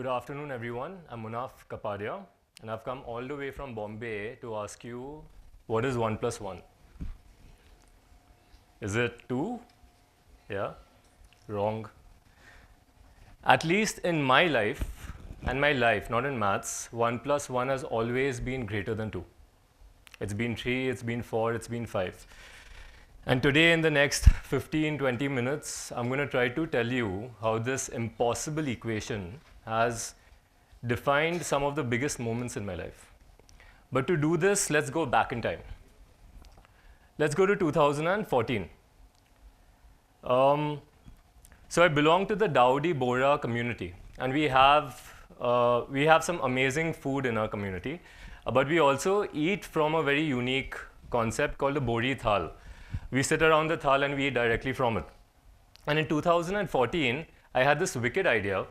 Good afternoon, everyone. I'm Munaf, Kapadia, and I've come all the way from Bombay to ask you, what is 1 plus 1? Is it 2? Yeah? Wrong. At least in my life, not in maths, 1 plus 1 has always been greater than 2. It's been 3, it's been 4, it's been 5. And today, in the next 15-20 minutes, I'm going to try to tell you how this impossible equation has defined some of the biggest moments in my life. But to do this, let's go back in time. Let's go to 2014. So I belong to the Dowdy Bohra community, and we have some amazing food in our community, but we also eat from a very unique concept called the Bohri Thal. We sit around the thal and we eat directly from it. And in 2014, I had this wicked idea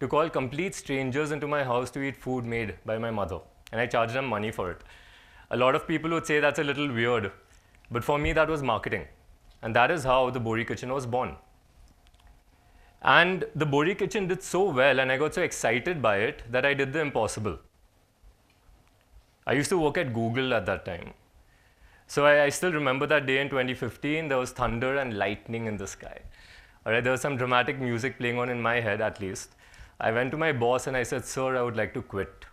to call complete strangers into my house to eat food made by my mother. And I charged them money for it. A lot of people would say that's a little weird, but for me that was marketing. And that is how the Bohri Kitchen was born. And the Bohri Kitchen did so well and I got so excited by it that I did the impossible. I used to work at Google at that time. So I still remember that day in 2015, there was thunder and lightning in the sky. All right, there was some dramatic music playing on in my head at least. I went to my boss and I said, "Sir, I would like to quit."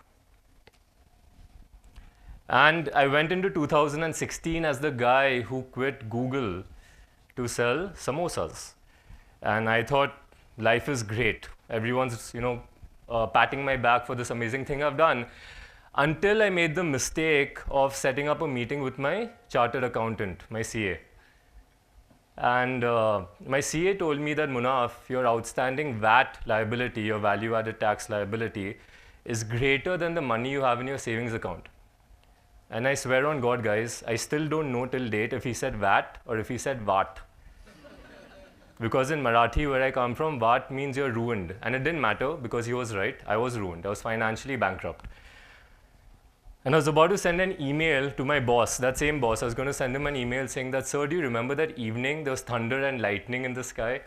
And I went into 2016 as the guy who quit Google to sell samosas. And I thought, life is great. Everyone's, patting my back for this amazing thing I've done. Until I made the mistake of setting up a meeting with my chartered accountant, my CA. And my CA told me that, Munaf, your outstanding VAT liability, your value-added tax liability, is greater than the money you have in your savings account. And I swear on God, guys, I still don't know till date if he said VAT or if he said VAT. Because in Marathi, where I come from, VAT means you're ruined. And it didn't matter because he was right. I was ruined. I was financially bankrupt. And I was about to send an email to my boss, that same boss. I was going to send him an email saying that, "Sir, do you remember that evening there was thunder and lightning in the sky?"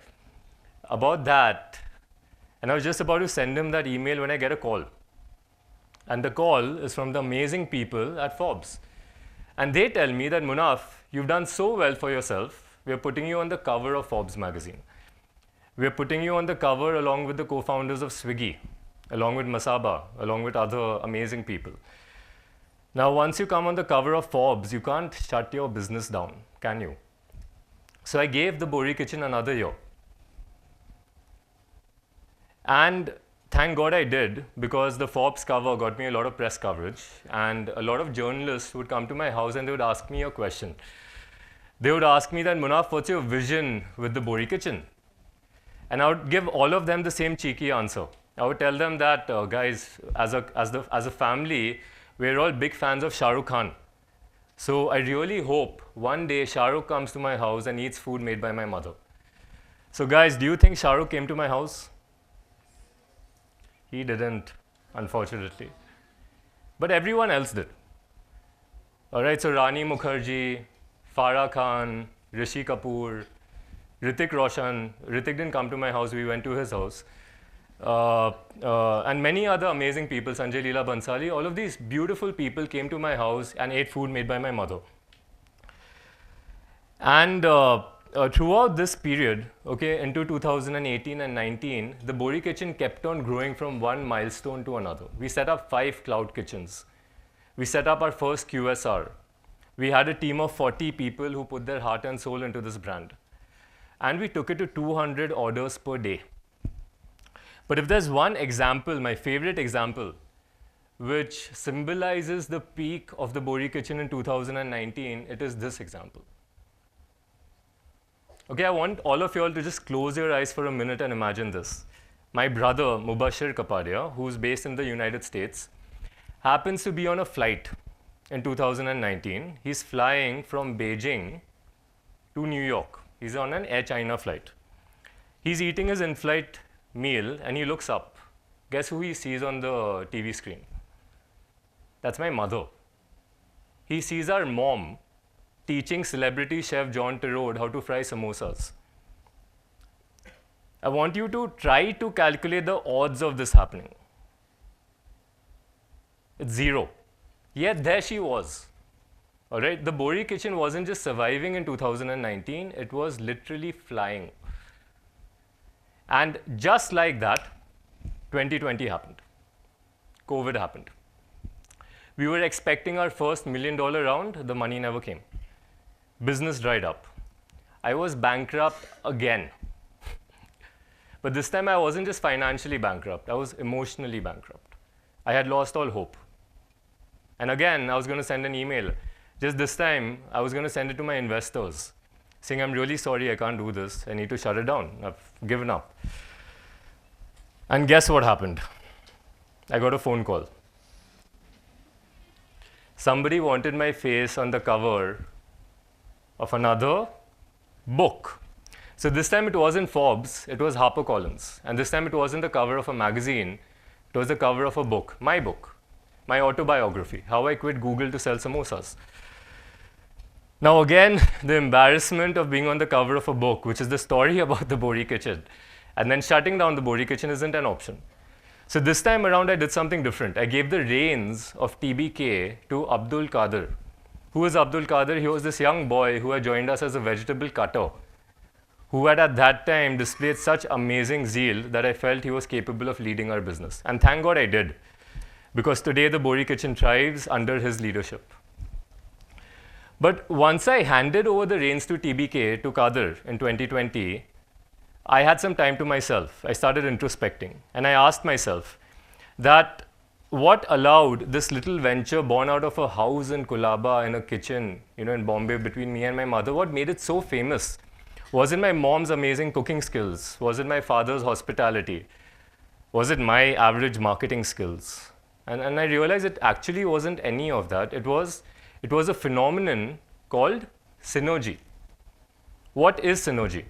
About that. And I was just about to send him that email when I get a call. And the call is from the amazing people at Forbes. And they tell me that, "Munaf, you've done so well for yourself. We are putting you on the cover of Forbes magazine. We are putting you on the cover along with the co-founders of Swiggy, along with Masaba, along with other amazing people. Now, once you come on the cover of Forbes, you can't shut your business down, can you?" So I gave the Bohri Kitchen another year. And thank God I did, because the Forbes cover got me a lot of press coverage. And a lot of journalists would come to my house and they would ask me a question. They would ask me that, "Munaf, what's your vision with the Bohri Kitchen?" And I would give all of them the same cheeky answer. I would tell them that, guys, as a family, we're all big fans of Shah Rukh Khan. So I really hope one day Shah Rukh comes to my house and eats food made by my mother. So guys, do you think Shah Rukh came to my house? He didn't, unfortunately. But everyone else did. All right, so Rani Mukherjee, Farah Khan, Rishi Kapoor, Hrithik Roshan. Hrithik didn't come to my house, we went to his house. And many other amazing people, Sanjay Leela Bhansali, all of these beautiful people came to my house and ate food made by my mother. And throughout this period, into 2018 and 19, the Bohri Kitchen kept on growing from one milestone to another. We set up 5 cloud kitchens. We set up our first QSR. We had a team of 40 people who put their heart and soul into this brand. And we took it to 200 orders per day. But if there's one example, my favorite example, which symbolizes the peak of the Bohri Kitchen in 2019, it is this example. Okay, I want all of you all to just close your eyes for a minute and imagine this. My brother, Mubashir Kapadia, who's based in the United States, happens to be on a flight in 2019. He's flying from Beijing to New York. He's on an Air China flight. He's eating his in-flight meal and he looks up. Guess who he sees on the TV screen? That's my mother. He sees our mom teaching celebrity chef John Tirode how to fry samosas. I want you to try to calculate the odds of this happening. It's zero. Yet there she was. All right, the Bohri Kitchen wasn't just surviving in 2019, it was literally flying. And just like that, 2020 happened. COVID happened. We were expecting our first $1 million round, the money never came. Business dried up. I was bankrupt again. But this time I wasn't just financially bankrupt, I was emotionally bankrupt. I had lost all hope. And again, I was going to send an email. Just this time, I was going to send it to my investors, saying, I'm really sorry, I can't do this. I need to shut it down. I've given up. And guess what happened? I got a phone call. Somebody wanted my face on the cover of another book. So this time it wasn't Forbes, it was HarperCollins. And this time it wasn't the cover of a magazine, it was the cover of a book, my autobiography, How I Quit Google to Sell Samosas. Now again, the embarrassment of being on the cover of a book, which is the story about the Bohri Kitchen, and then shutting down the Bohri Kitchen isn't an option. So this time around, I did something different. I gave the reins of TBK to Abdul Qadir. Who was Abdul Qadir? He was this young boy who had joined us as a vegetable cutter, who had at that time displayed such amazing zeal that I felt he was capable of leading our business. And thank God I did, because today the Bohri Kitchen thrives under his leadership. But once I handed over the reins to TBK, to Qadir in 2020, I had some time to myself. I started introspecting, and I asked myself that what allowed this little venture born out of a house in Kulaba in a kitchen, in Bombay between me and my mother, what made it so famous? Was it my mom's amazing cooking skills? Was it my father's hospitality? Was it my average marketing skills? And I realized it actually wasn't any of that. It was a phenomenon called synergy. What is synergy?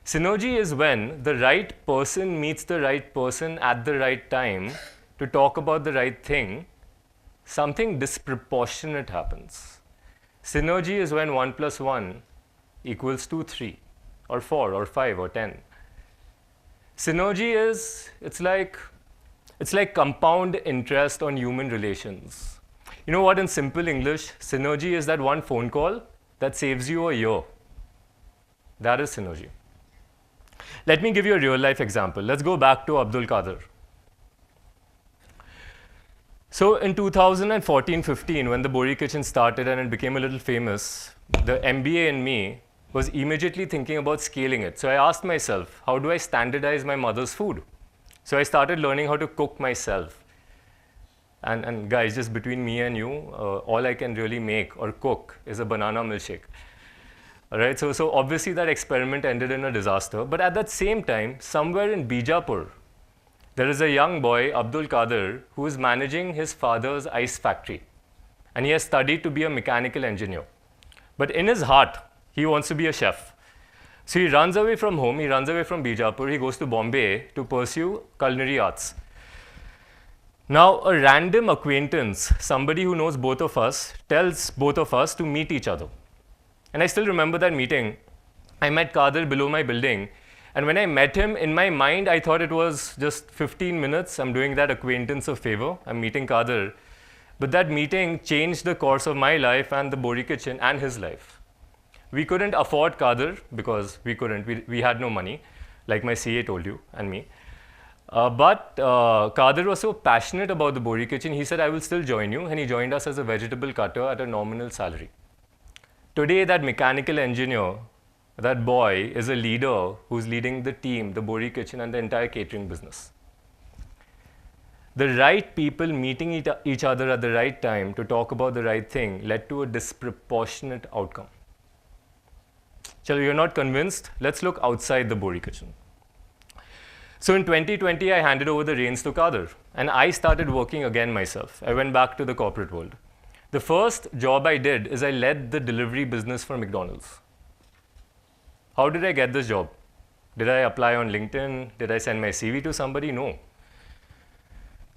Synergy is when the right person meets the right person at the right time to talk about the right thing, something disproportionate happens. Synergy is when 1 + 1 equals to 3 or 4 or 5 or 10. Synergy is, it's like compound interest on human relations. You know what, in simple English, synergy is that one phone call that saves you a year. That is synergy. Let me give you a real life example. Let's go back to Abdul Qadir. So in 2014-15, when the Bohri Kitchen started and it became a little famous, the MBA in me was immediately thinking about scaling it. So I asked myself, how do I standardize my mother's food? So I started learning how to cook myself. And guys, just between me and you, all I can really make or cook is a banana milkshake. All right, so obviously that experiment ended in a disaster. But at that same time, somewhere in Bijapur, there is a young boy, Abdul Qadir, who is managing his father's ice factory. And he has studied to be a mechanical engineer. But in his heart, he wants to be a chef. So he runs away from home, he runs away from Bijapur, he goes to Bombay to pursue culinary arts. Now, a random acquaintance, somebody who knows both of us, tells both of us to meet each other. And I still remember that meeting. I met Qadir below my building. And when I met him, in my mind, I thought it was just 15 minutes. I'm doing that acquaintance a favor. I'm meeting Qadir. But that meeting changed the course of my life and the Bohri Kitchen and his life. We couldn't afford Qadir because we had no money, like my CA told you and me. But Qadir was so passionate about the Bohri Kitchen, he said, I will still join you. And he joined us as a vegetable cutter at a nominal salary. Today, that mechanical engineer, that boy, is a leader who's leading the team, the Bohri Kitchen, and the entire catering business. The right people meeting each other at the right time to talk about the right thing led to a disproportionate outcome. Chalo, you're not convinced? Let's look outside the Bohri Kitchen. So in 2020, I handed over the reins to Qadir, and I started working again myself. I went back to the corporate world. The first job I did is I led the delivery business for McDonald's. How did I get this job? Did I apply on LinkedIn? Did I send my CV to somebody? No.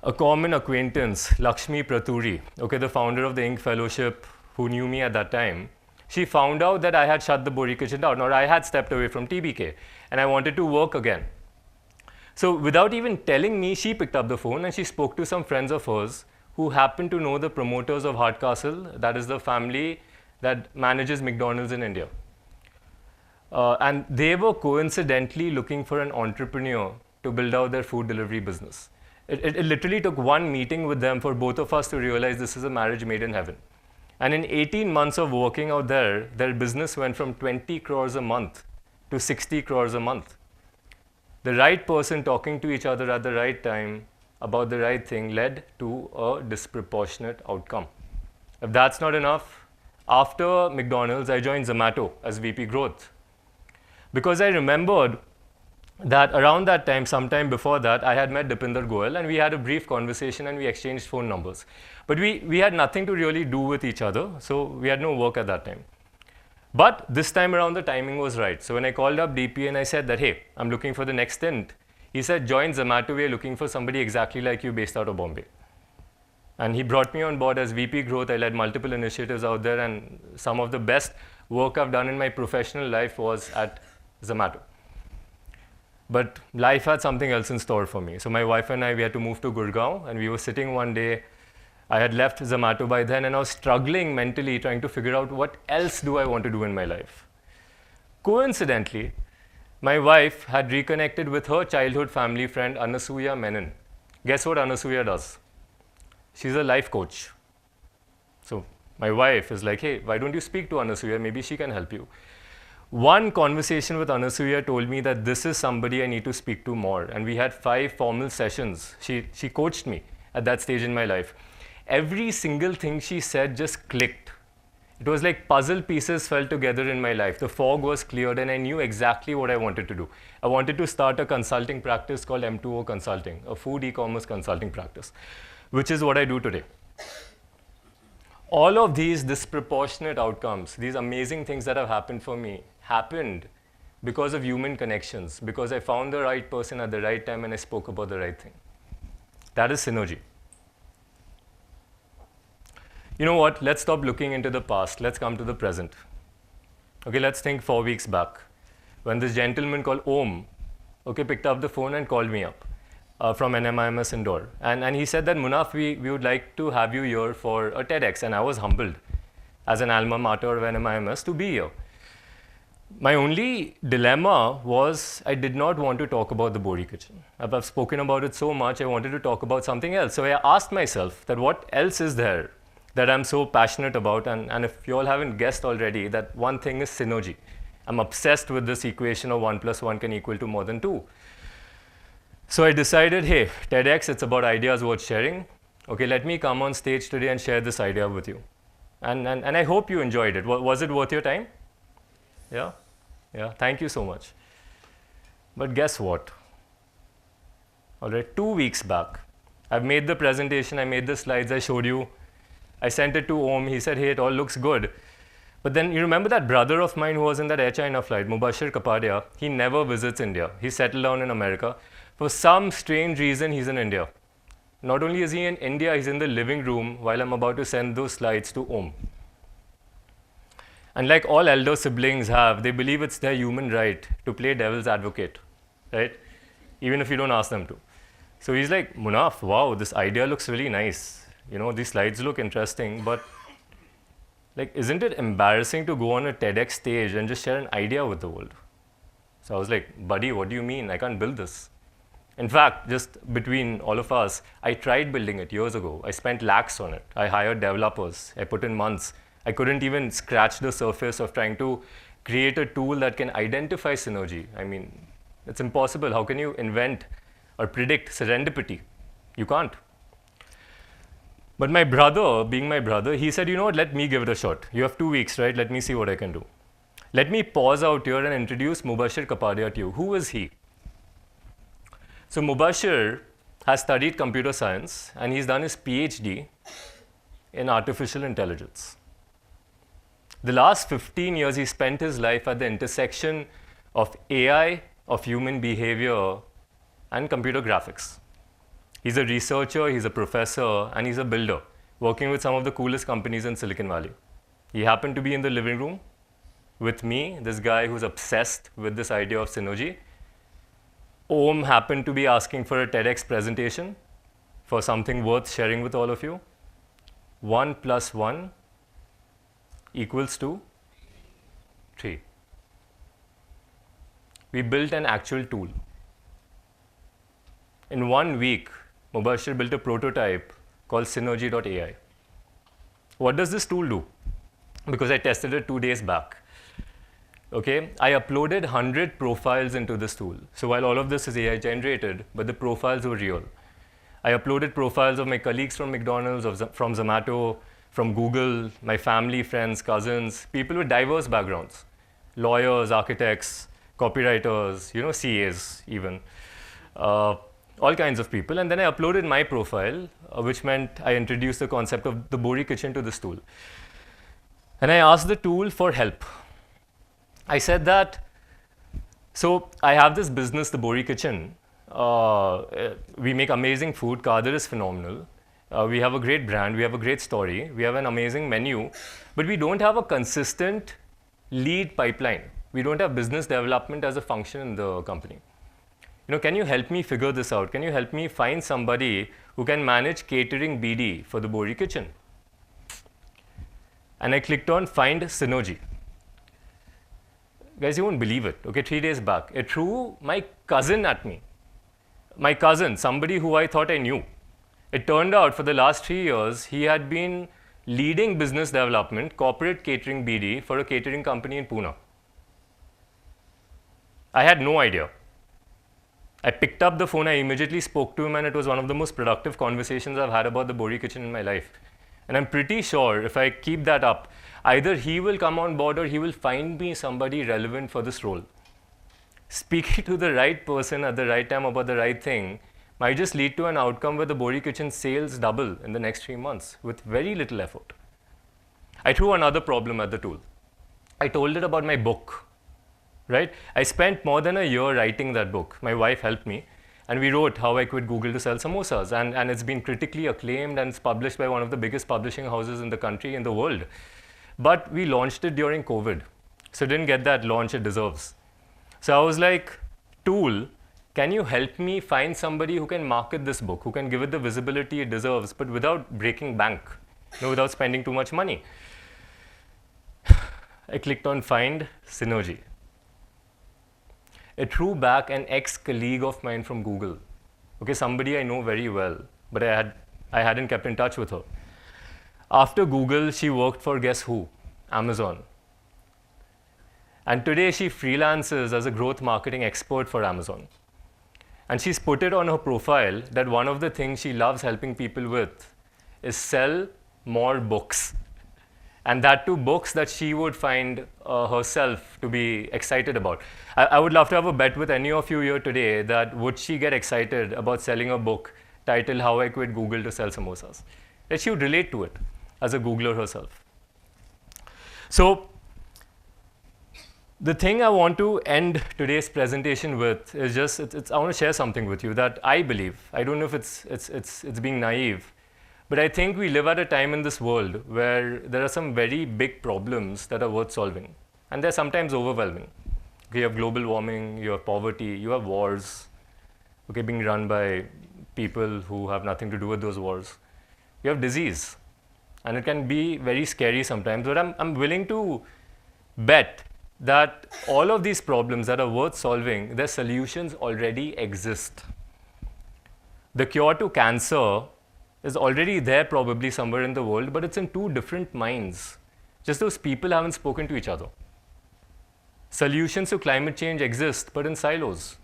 A common acquaintance, Lakshmi Praturi, the founder of the Inc. Fellowship, who knew me at that time, she found out that I had shut the Bohri Kitchen down, or I had stepped away from TBK, and I wanted to work again. So without even telling me, she picked up the phone and she spoke to some friends of hers who happened to know the promoters of Hardcastle, that is the family that manages McDonald's in India. And they were coincidentally looking for an entrepreneur to build out their food delivery business. It literally took one meeting with them for both of us to realize this is a marriage made in heaven. And in 18 months of working out there, their business went from 20 crores a month to 60 crores a month. The right person talking to each other at the right time about the right thing led to a disproportionate outcome. If that's not enough, after McDonald's, I joined Zomato as VP Growth. Because I remembered that around that time, sometime before that, I had met Dipinder Goyal and we had a brief conversation and we exchanged phone numbers. But we had nothing to really do with each other, so we had no work at that time. But this time around, the timing was right. So when I called up DP and I said that, hey, I'm looking for the next stint, he said, join Zomato, we're looking for somebody exactly like you based out of Bombay. And he brought me on board as VP Growth. I led multiple initiatives out there, and some of the best work I've done in my professional life was at Zomato. But life had something else in store for me. So my wife and I, we had to move to Gurgaon, and we were sitting one day. I had left Zomato by then, and I was struggling mentally, trying to figure out what else do I want to do in my life. Coincidentally, my wife had reconnected with her childhood family friend, Anasuya Menon. Guess what Anasuya does? She's a life coach. So my wife is like, hey, why don't you speak to Anasuya? Maybe she can help you. One conversation with Anasuya told me that this is somebody I need to speak to more. And we had 5 formal sessions. She coached me at that stage in my life. Every single thing she said just clicked. It was like puzzle pieces fell together in my life. The fog was cleared and I knew exactly what I wanted to do. I wanted to start a consulting practice called M2O Consulting, a food e-commerce consulting practice, which is what I do today. All of these disproportionate outcomes, these amazing things that have happened for me, happened because of human connections, because I found the right person at the right time and I spoke about the right thing. That is synergy. You know what? Let's stop looking into the past. Let's come to the present. Okay, let's think 4 weeks back when this gentleman called Om, picked up the phone and called me up from NMIMSIndore. And he said that, Munaf, we would like to have you here for a TEDx. And I was humbled as an alma mater of NMIMS to be here. My only dilemma was I did not want to talk about the Bohri Kitchen. I've spoken about it so much, I wanted to talk about something else. So I asked myself that what else is there that I'm so passionate about, and if you all haven't guessed already, that one thing is synergy. I'm obsessed with this equation of 1 + 1 can equal to more than 2. So I decided, hey, TEDx, it's about ideas worth sharing. Okay, let me come on stage today and share this idea with you. And I hope you enjoyed it. Was it worth your time? Yeah? Yeah, thank you so much. But guess what? All right, 2 weeks back, I've made the presentation, I made the slides, I showed you. I sent it to Om, he said, hey, it all looks good. But then you remember that brother of mine who was in that Air China flight, Kapadia, he never visits India. He settled down in America. For some strange reason, he's in India. Not only is he in India, he's in the living room while I'm about to send those slides to Om. And like all elder siblings have, they believe it's their human right to play devil's advocate, right? Even if you don't ask them to. So he's like, Munaf, wow, this idea looks really nice. You know, these slides look interesting, but like, isn't it embarrassing to go on a TEDx stage and just share an idea with the world? So I was like, buddy, what do you mean? I can't build this. In fact, just between all of us, I tried building it years ago. I spent lakhs on it. I hired developers. I put in months. I couldn't even scratch the surface of trying to create a tool that can identify synergy. I mean, it's impossible. How can you invent or predict serendipity? You can't. But my brother, being my brother, he said, you know what, let me give it a shot. You have 2 weeks, right? Let me see what I can do. Let me pause out here and introduce Mubashir Kapadia to you. Who is he? So Mubashir has studied computer science and he's done his PhD in artificial intelligence. The last 15 years, he spent his life at the intersection of AI, of human behavior, and computer graphics. He's a researcher, he's a professor, and he's a builder, working with some of the coolest companies in Silicon Valley. He happened to be in the living room with me, this guy who's obsessed with this idea of synergy. Om happened to be asking for a TEDx presentation. for something worth sharing with all of you. 1 plus 1 equals to 3. We built an actual tool. In 1 week, Mubashir built a prototype called Synergy.ai. What does this tool do? Because I tested it 2 days back. Okay, I uploaded 100 profiles into this tool. So while all of this is AI generated, but the profiles were real. I uploaded profiles of my colleagues from McDonald's, from Zomato, from Google, my family, friends, cousins, people with diverse backgrounds, lawyers, architects, copywriters, CAs even, all kinds of people. And then I uploaded my profile, which meant I introduced the concept of the Bohri Kitchen to this tool. And I asked the tool for help. I said that, so I have this business, the Bohri Kitchen. We make amazing food. Kadir is phenomenal. We have a great brand. We have a great story. We have an amazing menu. But we don't have a consistent lead pipeline. We don't have business development as a function in the company. Can you help me figure this out? Can you help me find somebody who can manage catering BD for the Bohri Kitchen? And I clicked on Find Synergy. Guys, you won't believe it. Okay, 3 days back, it threw my cousin at me. My cousin, somebody who I thought I knew. It turned out for the last 3 years, he had been leading business development, corporate catering BD for a catering company in Pune. I had no idea. I picked up the phone, I immediately spoke to him, and it was one of the most productive conversations I've had about the Bohri Kitchen in my life. And I'm pretty sure if I keep that up, either he will come on board or he will find me somebody relevant for this role. Speaking to the right person at the right time about the right thing might just lead to an outcome where the Bohri Kitchen sales double in the next 3 months with very little effort. I threw another problem at the tool. I told it about my book, right? I spent more than a year writing that book. My wife helped me. And we wrote How I Quit Google to Sell Samosas. And it's been critically acclaimed and it's published by one of the biggest publishing houses in the country, in the world. But we launched it during COVID. So it didn't get that launch it deserves. So I was like, tool, can you help me find somebody who can market this book, who can give it the visibility it deserves, but without breaking bank, without spending too much money? I clicked on Find Synergy. It threw back an ex-colleague of mine from Google. Okay, somebody I know very well, but I hadn't kept in touch with her. After Google, she worked for, guess who? Amazon. And today she freelances as a growth marketing expert for Amazon. And she's put it on her profile that one of the things she loves helping people with is sell more books. And that too, books that she would find herself to be excited about. I would love to have a bet with any of you here today that would she get excited about selling a book titled How I Quit Google to Sell Samosas? That she would relate to it as a Googler herself. So the thing I want to end today's presentation with is just, I want to share something with you that I believe. I don't know if it's being naive, but I think we live at a time in this world where there are some very big problems that are worth solving. And they're sometimes overwhelming. Okay, you have global warming, you have poverty, you have wars, okay, being run by people who have nothing to do with those wars. You have disease. And it can be very scary sometimes, but I'm willing to bet that all of these problems that are worth solving, their solutions already exist. The cure to cancer is already there probably somewhere in the world, but it's in 2 different minds. Just those people haven't spoken to each other. Solutions to climate change exist, but in silos.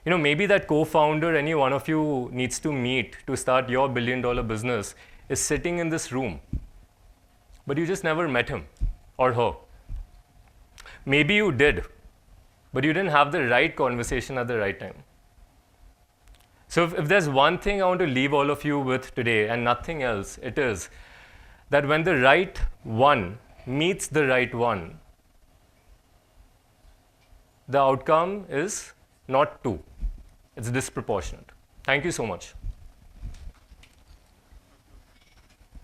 Maybe that co-founder any one of you needs to meet to start your billion-dollar business is sitting in this room, but you just never met him or her. Maybe you did, but you didn't have the right conversation at the right time. So if there's one thing I want to leave all of you with today and nothing else, it is that when the right one meets the right one, the outcome is not 2. It's disproportionate. Thank you so much.